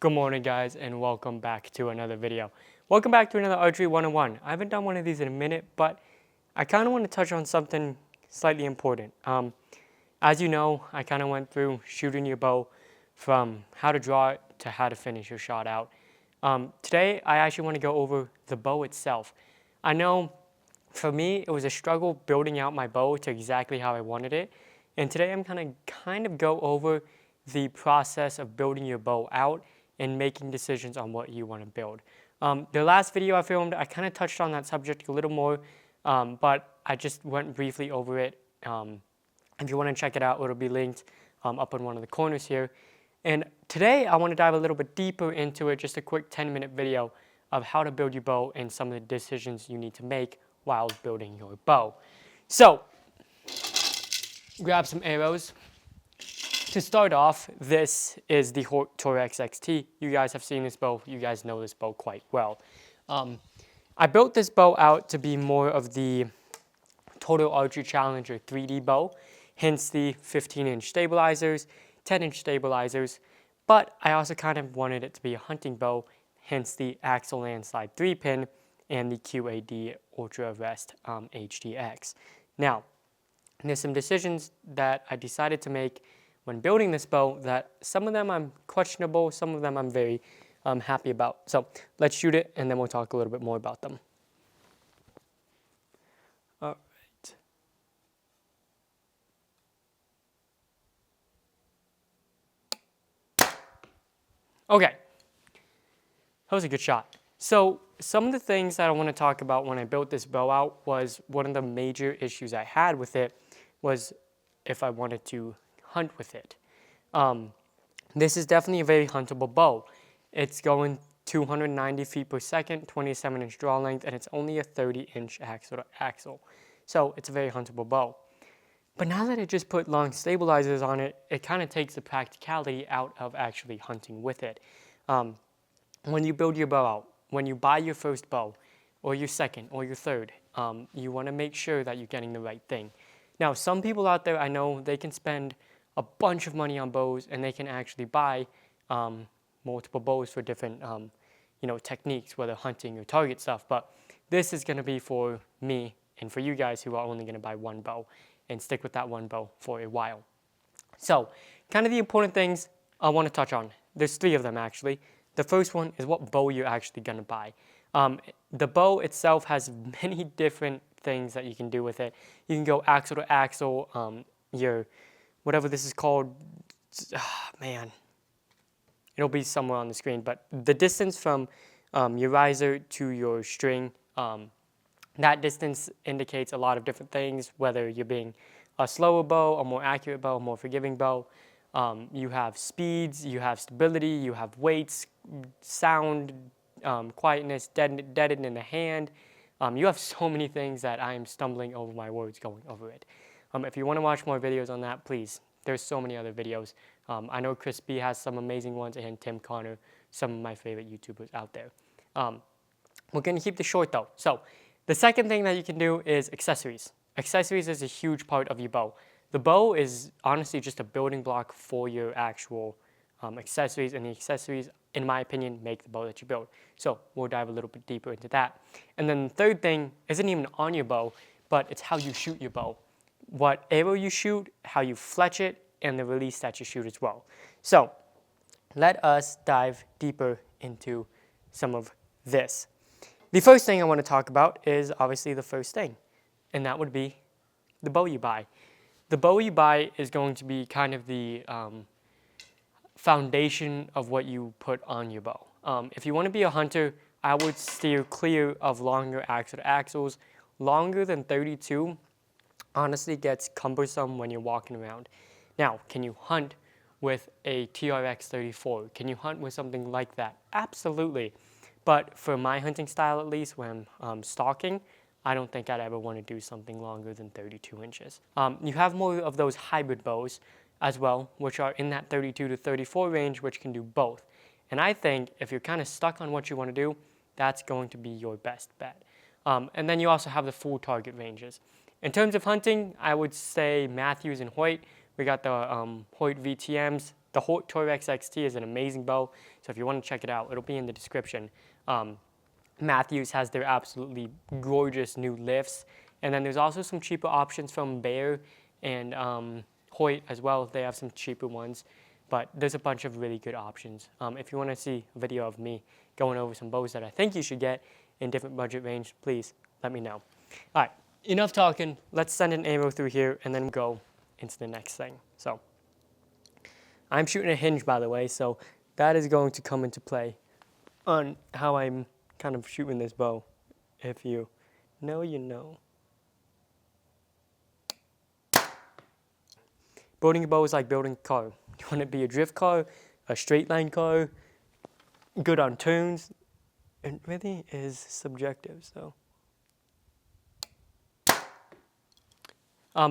Good morning guys and welcome back to another video. Welcome back to another Archery 101. I haven't done one of these in a minute, but I kind of want to touch on something slightly important. As you know, I kind of went through shooting your bow from how to draw it to how to finish your shot out. Today I actually want to go over the bow itself. I know for me it was a struggle building out my bow to exactly how I wanted it, and today I'm going to kind of go over the process of building your bow out and making decisions on what you want to build. The last video I filmed, I kind of touched on that subject a little more, but I just went briefly over it. If you want to check it out, it'll be linked up in one of the corners here. And today I want to dive a little bit deeper into it, just a quick 10-minute video of how to build your bow and some of the decisions you need to make while building your bow. So, grab some arrows. To start off, this is the Torex XT. You guys have seen this bow. You guys know this bow quite well. I built this bow out to be more of the Total Archery Challenger 3D bow, hence the 15-inch stabilizers, 10-inch stabilizers, but I also kind of wanted it to be a hunting bow, hence the Axle Landslide 3-pin and the QAD Ultra Rest HDX. Now, there's some decisions that I decided to make when building this bow that some of them I'm questionable, some of them I'm very happy about. So let's shoot it and then we'll talk a little bit more about them. All right. Okay, that was a good shot. So some of the things that I want to talk about when I built this bow out was one of the major issues I had with it was if I wanted to hunt with it. This is definitely a very huntable bow. It's going 290 feet per second, 27-inch draw length, and it's only a 30-inch axle to axle. So it's a very huntable bow. But now that I just put long stabilizers on it, it kind of takes the practicality out of actually hunting with it. When you build your bow out, when you buy your first bow, or your second, or your third, you want to make sure that you're getting the right thing. Now, some people out there, I know they can spend a bunch of money on bows and they can actually buy multiple bows for different techniques, whether hunting or target stuff. But this is going to be for me and for you guys who are only going to buy one bow and stick with that one bow for a while. So kind of the important things I want to touch on. There's three of them actually. The first one is what bow you're actually going to buy. The bow itself has many different things that you can do with it. You can go axle to axle, whatever this is called, man, it'll be somewhere on the screen, but the distance from your riser to your string, that distance indicates a lot of different things, whether you're being a slower bow, a more accurate bow, a more forgiving bow. You have speeds, you have stability, you have weights, sound, quietness, deadened in the hand. You have so many things that I am stumbling over my words going over it. If you want to watch more videos on that, please. There's so many other videos. I know Chris B has some amazing ones, and Tim Connor, some of my favorite YouTubers out there. We're going to keep this short though. So the second thing that you can do is accessories. Accessories is a huge part of your bow. The bow is honestly just a building block for your actual accessories, and the accessories, in my opinion, make the bow that you build. So we'll dive a little bit deeper into that. And then the third thing isn't even on your bow, but it's how you shoot your bow. What arrow you shoot, how you fletch it, and the release that you shoot as well. So let us dive deeper into some of this. The first thing I want to talk about is obviously the first thing, and that would be the bow you buy. The bow you buy is going to be kind of the foundation of what you put on your bow. If you want to be a hunter, I would steer clear of longer axle to axles. Longer than 32 honestly gets cumbersome when you're walking around. Now, can you hunt with a TRX 34? Can you hunt with something like that? Absolutely. But for my hunting style, at least, when I'm stalking, I don't think I'd ever want to do something longer than 32 inches. You have more of those hybrid bows as well, which are in that 32 to 34 range, which can do both. And I think if you're kind of stuck on what you want to do, that's going to be your best bet. And then you also have the full target ranges. In terms of hunting, I would say Matthews and Hoyt. We got the Hoyt VTMs. The Hoyt Torex XT is an amazing bow, so if you want to check it out, it'll be in the description. Matthews has their absolutely gorgeous new lifts, and then there's also some cheaper options from Bear and Hoyt as well. They have some cheaper ones, but there's a bunch of really good options. If you want to see a video of me going over some bows that I think you should get in different budget range, please let me know. All right, enough talking. Let's send an arrow through here and then go into the next thing. So I'm shooting a hinge, by the way, so that is going to come into play on how I'm kind of shooting this bow. If you know, you know. Building a bow is like building a car. You want it to be a drift car, a straight line car, good on turns. It really is subjective, so.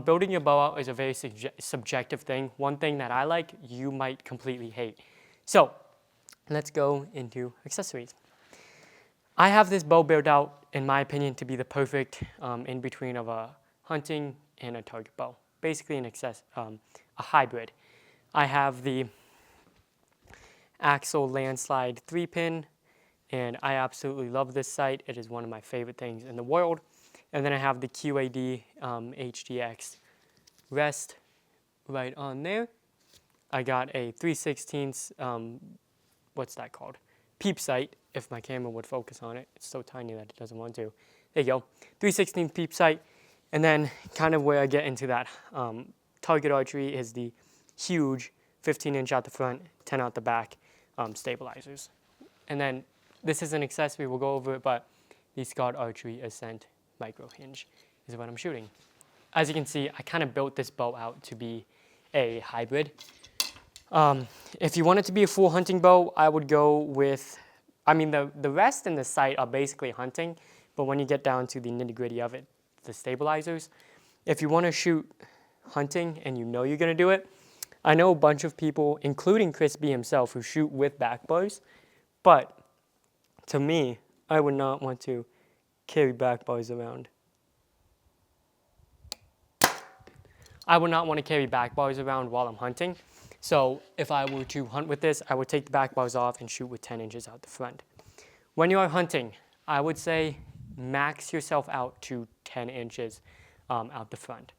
Building your bow out is a very subjective thing. One thing that I like, you might completely hate. So let's go into accessories. I have this bow built out, in my opinion, to be the perfect in between of a hunting and a target bow. Basically a hybrid. I have the Axel Landslide 3-pin, and I absolutely love this sight. It is one of my favorite things in the world. And then I have the QAD HDX rest right on there. I got a 3/16, what's that called? Peep sight, if my camera would focus on it. It's so tiny that it doesn't want to. There you go, 3/16 peep sight. And then kind of where I get into that target archery is the huge 15-inch out the front, 10 out the back stabilizers. And then this is an accessory, we'll go over it, but the Scott Archery Ascent micro hinge is what I'm shooting. As you can see, I kind of built this bow out to be a hybrid. If you want it to be a full hunting bow, I would go with, I mean, the rest and the sight are basically hunting, but when you get down to the nitty-gritty of it, the stabilizers, if you want to shoot hunting and you know you're going to do it, I know a bunch of people, including Chris B himself, who shoot with back bars, but to me, I would not want to carry back bars around. I would not want to carry back bars around while I'm hunting. So if I were to hunt with this, I would take the back bars off and shoot with 10 inches out the front. When you are hunting, I would say max yourself out to 10 inches out the front.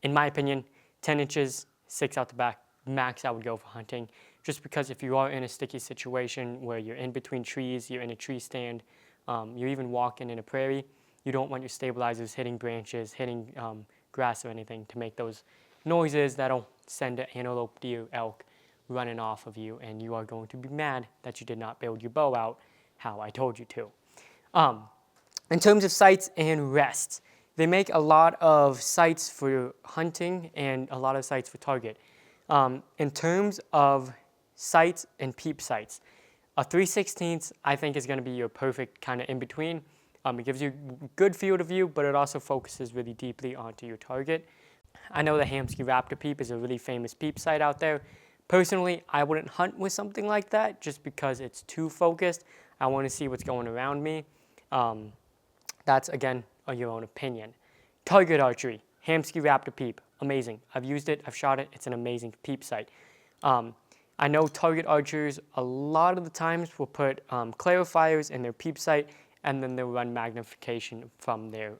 In my opinion, 10 inches, 6 out the back, max I would go for hunting. Just because if you are in a sticky situation where you're in between trees, you're in a tree stand, you're even walking in a prairie, you don't want your stabilizers hitting branches, hitting grass or anything to make those noises that'll send an antelope, deer, elk running off of you, and you are going to be mad that you did not build your bow out how I told you to. In terms of sights and rests, they make a lot of sights for hunting and a lot of sights for target. In terms of sights and peep sights, a 3/16 I think is going to be your perfect kind of in between. It gives you good field of view, but it also focuses really deeply onto your target. I know the Hamsky Raptor peep is a really famous peep sight out there. Personally, I wouldn't hunt with something like that just because it's too focused. I want to see what's going around me. That's, again, your own opinion. Target archery, Hamsky Raptor peep, amazing. I've used it, I've shot it, it's an amazing peep sight. I know target archers a lot of the times will put clarifiers in their peep sight, and then they'll run magnification from their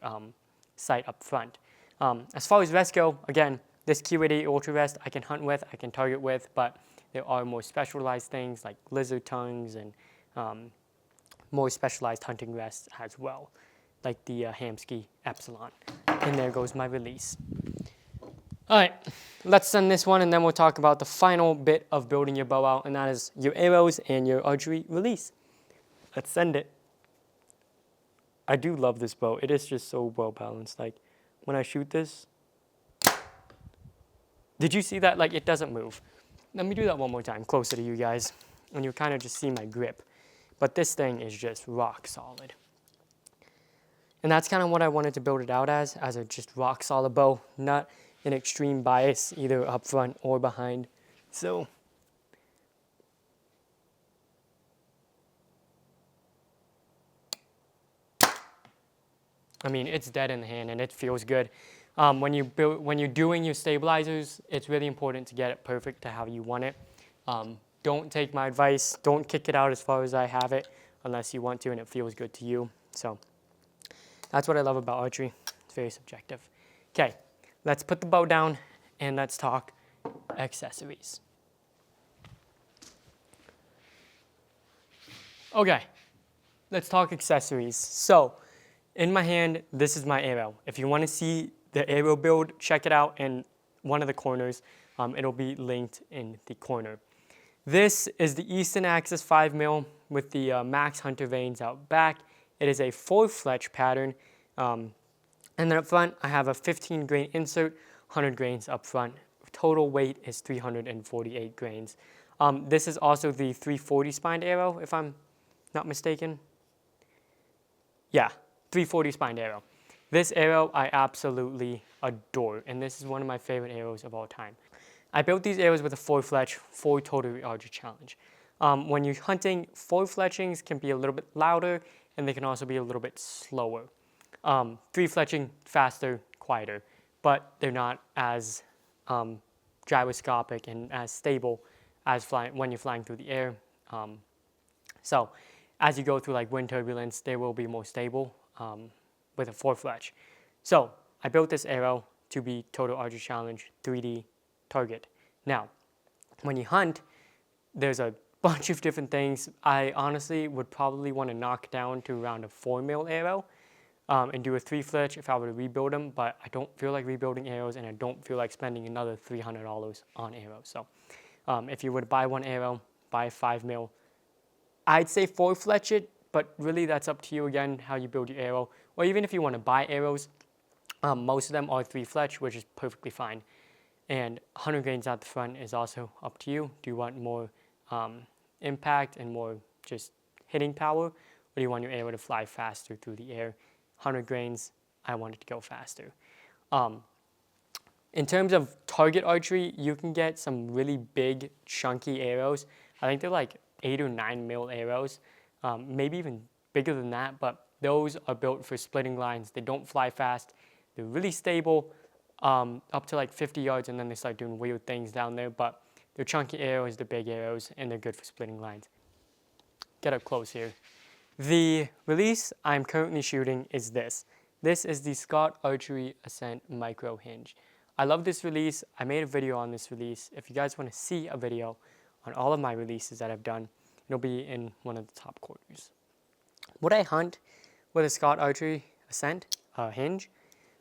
sight up front. As far as rests go, again, this QAD Ultra Rest I can hunt with, I can target with, but there are more specialized things like lizard tongues and more specialized hunting rests as well, like the Hamsky Epsilon. And there goes my release. All right, let's send this one, and then we'll talk about the final bit of building your bow out, and that is your arrows and your archery release. Let's send it. I do love this bow. It is just so well balanced. Like, when I shoot this, did you see that? Like, it doesn't move. Let me do that one more time, closer to you guys, and you kind of just see my grip. But this thing is just rock solid. And that's kind of what I wanted to build it out as a just rock solid bow, not an extreme bias either up front or behind. So I mean, it's dead in the hand and it feels good. When you're doing your stabilizers, it's really important to get it perfect to how you want it. Don't take my advice. Don't kick it out as far as I have it unless you want to and it feels good to you. So that's what I love about archery. It's very subjective. Okay, let's put the bow down and let's talk accessories. Okay, let's talk accessories. So in my hand, this is my arrow. If you want to see the arrow build, check it out in one of the corners. It'll be linked in the corner. This is the Eastern Axis 5mm with the Max Hunter vanes out back. It is a 4-fletch pattern. And then up front, I have a 15 grain insert, 100 grains up front. Total weight is 348 grains. This is also the 340 spined arrow, if I'm not mistaken. Yeah, 340 spined arrow. This arrow I absolutely adore, and this is one of my favorite arrows of all time. I built these arrows with a 4-fletch for Total Archery Challenge. When you're hunting, 4 fletchings can be a little bit louder, and they can also be a little bit slower. 3 fletching, faster, quieter, but they're not as gyroscopic and as stable as when you're flying through the air. So as you go through like wind turbulence, they will be more stable with a 4-fletch. So I built this arrow to be Total Archery Challenge 3D target. Now, when you hunt, there's a bunch of different things. I honestly would probably want to knock down to around a 4mm arrow and do a 3-fletch if I were to rebuild them, but I don't feel like rebuilding arrows and I don't feel like spending another $300 on arrows. So if you were to buy one arrow, buy a 5mm. I'd say 4-fletch it, but really that's up to you again, how you build your arrow. Or even if you want to buy arrows, most of them are 3-fletch, which is perfectly fine. And 100 grains out the front is also up to you. Do you want more impact and more just hitting power, or do you want your arrow to fly faster through the air? 100 grains, I want it to go faster. In terms of target archery, you can get some really big, chunky arrows. I think they're like 8 or 9mm arrows, maybe even bigger than that, but those are built for splitting lines. They don't fly fast. They're really stable, up to like 50 yards, and then they start doing weird things down there, but they're chunky arrows, they're big arrows, and they're good for splitting lines. Get up close here. The release I'm currently shooting is this. This is the Scott Archery Ascent Micro Hinge. I love this release. I made a video on this release. If you guys want to see a video on all of my releases that I've done, it'll be in one of the top corners. Would I hunt with a Scott Archery Ascent hinge?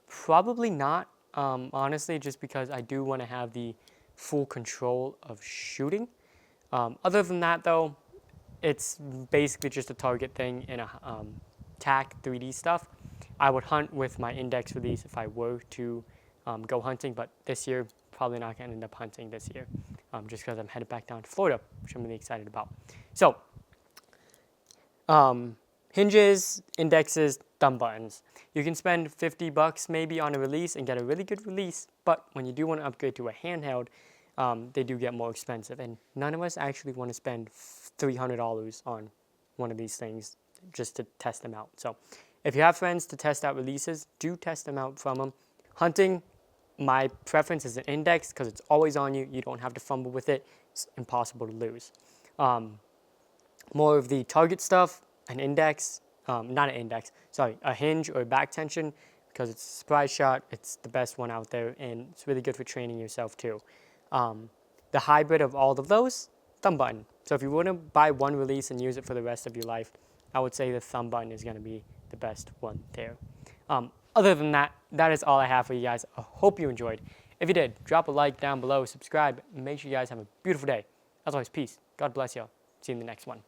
Probably not, honestly, just because I do want to have the full control of shooting. Other than that, though, it's basically just a target thing in a TAC 3D stuff. I would hunt with my index release if I were to go hunting, but this year, probably not going to end up hunting this year, just because I'm headed back down to Florida, which I'm really excited about. So, hinges, indexes, thumb buttons. You can spend $50 maybe on a release and get a really good release, but when you do want to upgrade to a handheld, they do get more expensive, and none of us actually want to spend $300 on one of these things just to test them out. So if you have friends to test out releases, do test them out from them. Hunting, my preference is an index because it's always on you. You don't have to fumble with it. It's impossible to lose. More of the target stuff, an index, not an index, sorry, a hinge or a back tension, because it's a surprise shot. It's the best one out there, and it's really good for training yourself too. The hybrid of all of those, thumb button. So if you want to buy one release and use it for the rest of your life, I would say the thumb button is going to be the best one there. Other than that, that is all I have for you guys. I hope you enjoyed. If you did, drop a like down below, subscribe, and make sure you guys have a beautiful day. As always, peace. God bless y'all. See you in the next one.